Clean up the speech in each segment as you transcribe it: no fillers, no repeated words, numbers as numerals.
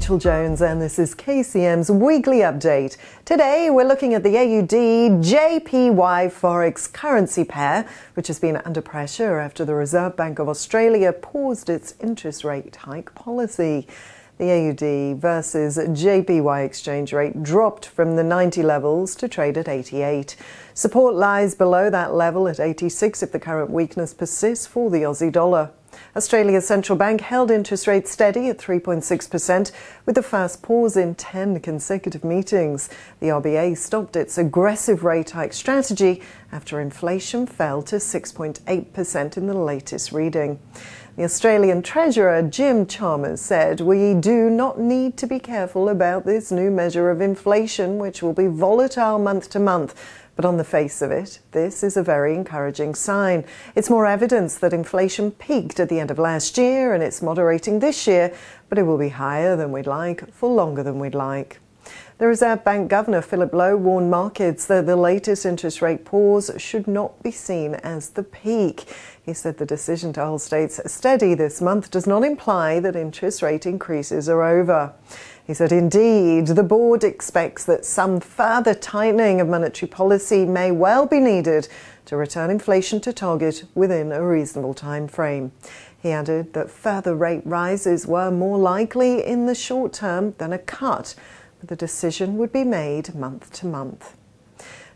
Rachael Jones and this is KCM's weekly update. Today we're looking at the AUDJPY Forex currency pair, which has been under pressure after the Reserve Bank of Australia paused its interest rate hike policy. The AUD versus JPY exchange rate dropped from the 90 levels to trade at 88. Support lies below that level at 86 if the current weakness persists for the Aussie dollar. Australia's central bank held interest rates steady at 3.6%, with the first pause in 10 consecutive meetings. The RBA stopped its aggressive rate hike strategy after inflation fell to 6.8% in the latest reading. The Australian Treasurer Jim Chalmers said, "We do not need to be careful about this new measure of inflation, which will be volatile month to month. But on the face of it, this is a very encouraging sign. It's more evidence that inflation peaked at the end of last year and it's moderating this year, but it will be higher than we'd like for longer than we'd like." The Reserve Bank Governor Philip Lowe warned markets that the latest interest rate pause should not be seen as the peak. He said the decision to hold states steady this month does not imply that interest rate increases are over. He said, indeed, the board expects that some further tightening of monetary policy may well be needed to return inflation to target within a reasonable time frame. He added that further rate rises were more likely in the short term than a cut, but the decision would be made month to month.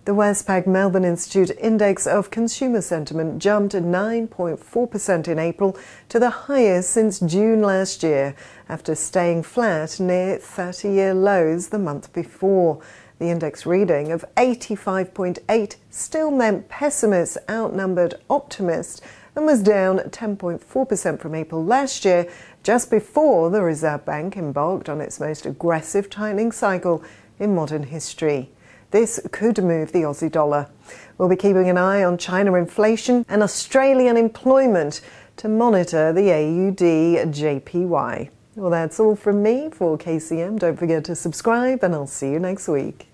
The Westpac Melbourne Institute Index of Consumer Sentiment jumped 9.4% in April to the highest since June last year, after staying flat near 30-year lows the month before. The index reading of 85.8 still meant pessimists outnumbered optimists and was down 10.4% from April last year, just before the Reserve Bank embarked on its most aggressive tightening cycle in modern history. This could move the Aussie dollar. We'll be keeping an eye on China inflation and Australian employment to monitor the AUDJPY. Well, that's all from me for KCM. Don't forget to subscribe and I'll see you next week.